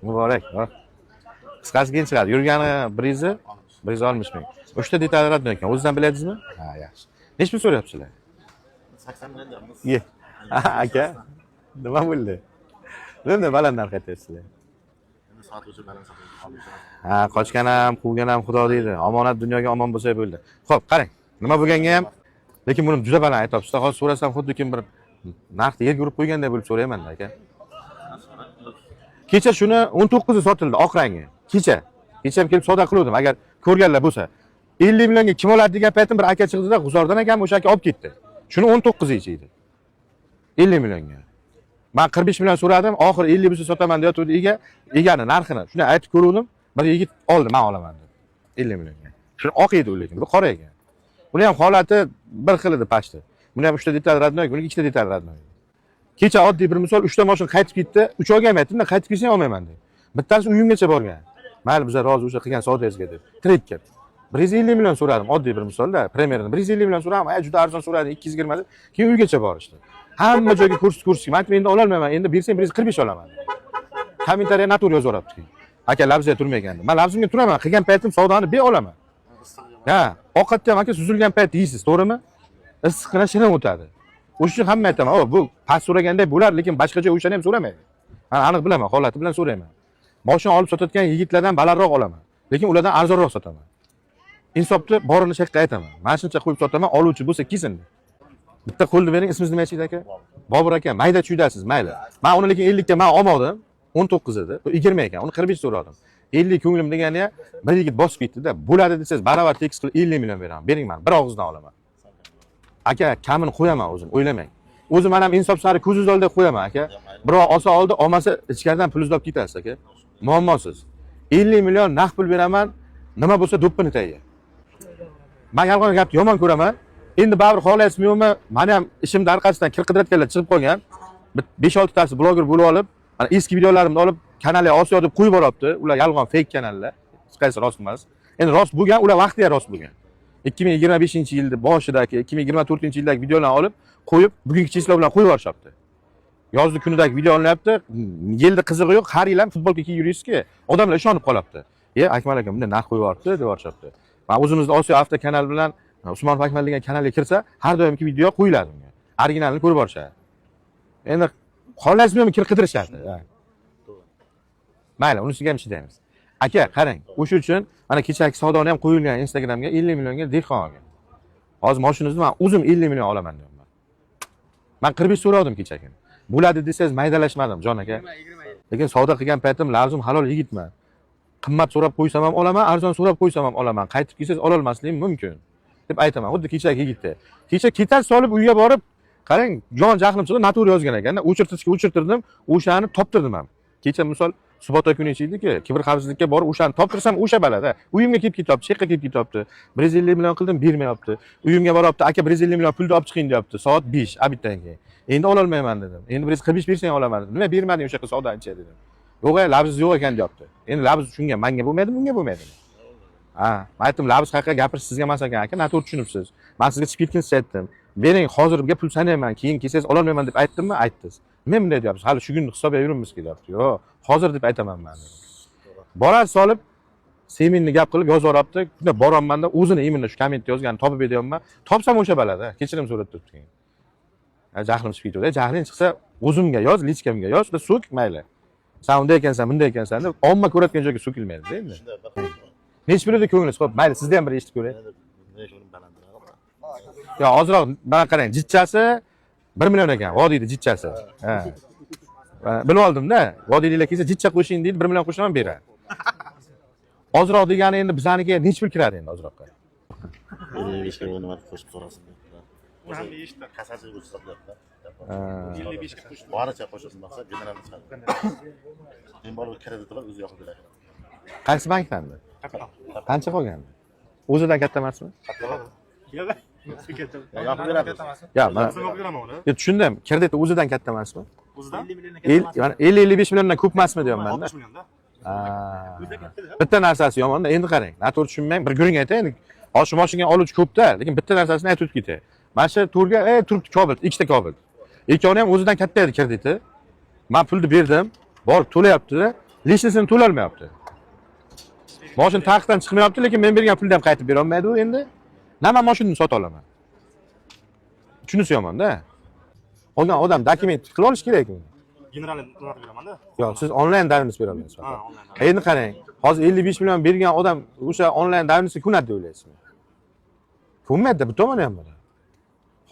Muborak. Qisqasi keyin chiqadi. Yurgani 160 ming. 3 ta detallar ekan. O'zingizdan bilasizmi? Ha, yaxshi. Nech pul so'rayapsizlar? 80 million deyapmiz. Ye. Aka. Nima bo'ldi? Nima baland narx aytyapsizlar? Endi sotuvchi baland sotuvchi. Ha, qochgan ham, quvgan ham Xudo deydi. Omonat dunyoga omon bo'lsa bo'ldi. Xo'p, qarang. Nima bo'lganga ham, lekin buni juda baland aytibsiz. Hozir so'rasam xuddi kim bir narxni yerga urib qo'yganday bo'lib so'rayman aka. Kecha shuni 19 ga sotildi, oq rangi. Kecha ham kelib savdo qildim. Agar ko'rganlar bo'lsa, 50 millionga kim oladi degan paytim bir aka chiqdi-da, G'uzordan ekan, o'sha aka olib ketdi. Shuni 19 ichi edi. 50 millionga. Men 45 million so'radim, oxiri 50 bo'lsa sotaman deyotdi egani narxini. Shuni aytib ko'rdim, bir yigit oldi, men olaman deb. 50 millionga. Shuni oq edi lekin, bu qora ekan. Buni ham holati bir xil edi pashti. Buni ham 3 ta detal radnoy, buni 2 ta detal radnoy. Kecha oddiy bir misol 3 ta mashina qaytib ketdi, 3 olgan aytdim-da, qaytib kelsa ham olmayman dedi. Bittasi uyimgacha borgan. Mayli, bizlar rozi o'sha qilgan savdongizga deb. Trekka 150 million so'radim, oddiy bir misolda, Premier'ni 150 million so'radim, juda arzon so'radi, 220 deb. Keyin uygacha borishdi. Hamma joyga ko'rsatib, men endi ola olmayman, endi bersang 145 olaman. Kommentariya natur yozyapti. Aka labzga turmagan. Men labzimga turaman, qilgan paytim savdoni be olaman. Ha, ovqatda ham aka suzilgan payt yeysiz, to'g'rimi? Issiqqina shirin o'tadi. O'sha uchun hamma aytaman, bu past so'raganday bo'lar, lekin boshqa joy o'shani ham so'ramaydi. Men aniq bilaman, holati bilan so'rayman. Mashina olib sotayotgan yigitlardan balandroq olaman, lekin ulardan arzonroq sotaman. Insofni borini chaqqa aytaman. Mana shuncha qo'yib sotaman, oluvchi bo'lsa kelsin. Bitta qo'lni bering, ismingiz nima edi aka? Bobur aka, mayda chuydasiz, mayli. Men uni lekin 50 ga men olmadim, 19 edi. Bu 20 ekan, uni 45 so'radim. 50 ko'nglim degani bir yigit bosib ketdi-da, bo'ladi desangiz, baravar tekis qilib 50 million beraman. Bering, men bir og'izdan olaman. Aka, kamini qo'yaman o'zim, o'ylamang. O'zim men ham insof sari ko'zingiz oldida qo'yaman aka. Birov olsa oldi, olmasa ichkaridan pul izlab ketasiz aka. Muammosiz. 50 million naqd pul beraman, nima bo'lsa do'ppini tayyor. Men yolg'on gapni yomon ko'raman. Endi baribir xohlaysizmi yo'qmi? Meni ham ishimda orqasidan kir qidirayotganlar chiqib qolgan. 5-6 tasi bloger bo'lib olib, mana eski videolarimni olib kanalga Osiyo deb qo'yib boryapti. Ular yolg'on fake kanallar. Hech qaysi rost emas. Endi rost bo'lgan, ular vaqtida rost bo'lgan. 2025-yilda boshidagi, 2024-yildagi videolarni olib qo'yib, bugungi cheslar bilan qo'yib yuborishyapti. Yozgi kunidagi video olinyapti. Yilda qizig'i yo'q, har yil ham futbolga kiyib yuribsizki, odamlar ishonib qolyapti. Akmal aka bunday narx qo'yib yuboribdi, deb yuborishyapti. Men o'zimizning Osiyo avto kanal bilan Usmonov Akmal degan kanalga kirsa, har doimki video qo'yiladi unga. Originalini ko'rib borishadi. Endi xohlaysizmi kir qidirishadi. Mayli, unisiga ham chidaymiz. Aka, qarang, o'sha uchun mana kechagi savdoni ham qo'yilgan Instagramga 50 millionga dehqon olgan. Hozir mashinangizni men o'zim 50 million olaman deyapman. Men 45 so'radim kechagi. Bo'ladi desangiz maydalashmadim, jon aka. Lekin savdo qilgan paytim lazim halol yigitman. Qimmat so'rab qo'ysam ham olaman, arzon so'rab qo'ysam ham olaman. Qaytib kelsangiz ola olmasligim mumkin deb aytaman. Xuddi kechagi yigitda. Kecha ketar solib uyga borib, qarang, jon jahlim chiqib natur yozgan ekan. O'chirtirdim, o'shani toptirdim ham. Kecha misol subota kuni edi-ki, kibr xavfsizlikka borib o'shani toptirsam o'sha balada. Uyimga kelib ketyapti, chekka kelib ketyapti. 150 million qildim, bermayapti. Uyimga boryapti, aka 150 million pulni olib chiqing deyapti. Soat 5, abitdan keyin. Endi ola olmayman dedim. Endi 145 bersang olaman dedim. Nima bermading o'sha qiz savdochi dedim. Yo'q, labz yo'q ekan deyapti. Endi labz shunga menga bo'lmaydi, bunga bo'lmaydi. Ha, men aytdim, labz haqida gapirish sizga emas ekan aka, noto'g'ri tushunibsiz. Men sizga chiqib ketginsiz aytdim. Bering, hozirga pul sanayman, keyin kelsangiz ola olmayman deb aytdimmi? Aytdingiz. Nima bunday deyapsiz? Hali shu kunni hisobga yuribmiz kelyapti. Yo'q, hozir deb aytaman men. Borar solib seminni gap qilib yozib yuboribdi. Shunda boraman-da, o'zini iminda shu kommentda yozganini topib beraman. Topsam o'sha balada, kechirim so'rab turibdi keyin. Jahlim chiqib ketdi. Jahling chiqsa, o'zimga yoz, lichkamga yoz, va so'k mayli. Sen unday ekansan, bunday ekansan deb omma ko'rayotgan joyga so'kilmaydi-da endi. Nech pulda ko'nglingiz qo'yib, mayli, sizda ham bir eshitib ko'ray. Yo, ozroq mana qarang, jitchasi 1 million ekan, vodiyda jitchasi. Ha. Bilib oldim-da, vodiyliklar kelsa jitcha qo'shing deydi, 1 million qo'shaman beradi. Ozroq degani endi bizanikiga nech pul kiradi endi ozroqqa? 55 ga nima qo'shib so'rasin deb. O'sha eshitdi, qasasi o'chsab deyapti. 55 ga qo'shib. Boricha qo'shib maqsad generalni chiqadi. Men borib kredit olib o'zi yoqib beradi. Qaysi bankdanda? Qancha qolgandi? O'zidan katta emasmi? Yo'q. Yoqib beradi. Yo, mana tushundim. Kredit o'zidan katta emasmi? O'zidan 50-55 milliondan ko'p emasmi deyapman men. 60 millionda. Bitta narsasi yomon-da. Endi qarang, noto'g'ri tushunmang. Bir guring aytay, endi hozir mashinaga oluvchi ko'pda, lekin bitta narsasini aytib o'tib ketay. Mana shu turga, turibdi Kobalt, ikkita Kobalt. Ikkovini ham o'zidan katta edi krediti. Men pulni berdim. Borib to'layapti-da, lishnisini to'lolmayapti. Mashina taqiqdan chiqmayapti, lekin men bergan pulni ham qaytib bera olmaydi u endi. Nima mashinani sota olaman? Shunisi yomon-da. Qolgan odam dokument qilib olish kerak uni. Generalni to'latib beraman-da. Yo'q, siz onlayn davlat bera olmaysiz. Ha, onlayn. Endi qarang, hozir 55 million bergan odam o'sha onlayn davlatni ko'nadi deb o'ylaysizmi? Ko'nmaydi, bu tomoni ham bor.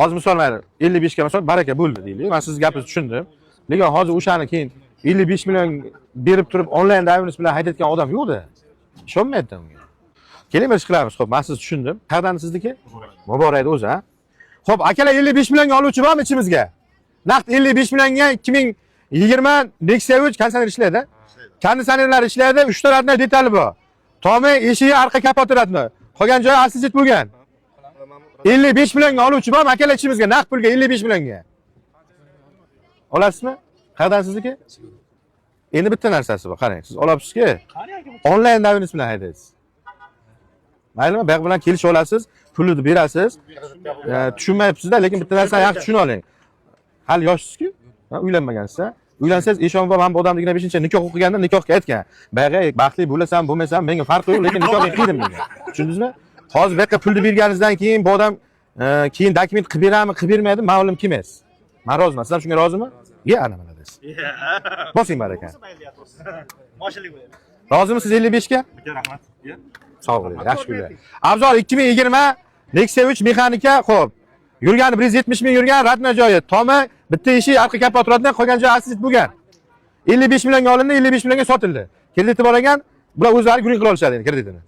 Hozir misollar 55 ga misol baraka bo'ldi deylik. Men siz gapingizni tushundim. Lekin hozir o'shani keyin 55 million berib turib onlayn davlat bilan haydayotgan odam yo'q-da. Ishonmaydi unga. Keling bir ish qilamiz. Xo'p, men sizni tushundim. Qayerdan sizniki? Muborakda o'zi, ha? Xo'p, akalar 55 millionga oluvchi bormi ichimizga? Naqd 55 millionga 2020 Nexia 3 konditsioner ishlaydi. Konditsionerlar ishlaydi, 3 ta radna detali bor. Tomi, eshigi, arqa kapoti radna. Qolgan joyi aslijit bo'lgan. 55 millionga oluvchi bormi akalar ichimizga naqd pulga 55 millionga? Olasizmi? Qayerdan sizniki? Endi bitta narsasi bor, qarang, siz olapsizki, onlayn davlat bilan haydaysiz. Maylimi? Bog' bilan kelishib olasiz, pulni berasiz. Tushunmayapsiz-da, lekin bitta narsani yaxshi tushuna oling. Hali yoshsiz-ku, uylanmagansiz. Uylansangiz, eshon bor, men bu odamni 25-chi nikoh o'qiganda nikohga aytgan. Bag'ay baxtli bo'lasan, bo'lmasan, menga farqi yo'q, lekin nikohga qiydim menga. Tushundingizmi? Hozir bu yerga pulni berganingizdan keyin bu odam keyin dokument qilib beradimi, qilib bermaydi, ma'lum kim emas. Men roziman. Sizlar shunga rozimi? Ye, ana mana desiz. Bosing baraka. Moshinlik bo'lyapti. Rozimisiz 55 ga? Rahmat. Sog' bo'ling, yaxshi kunlar. Abzor 2020 Nexia 3 mexanika, xo'p. Yurgani 170 ming yurgan, radna joyi, tomi, bitta eshik, arqa kapot radna, qolgan joyi aslijit bo'lgan. 55 millionga olindi, 55 millionga sotildi. Krediti bor ekan, bular o'zlari guring qila olishadi endi kreditini.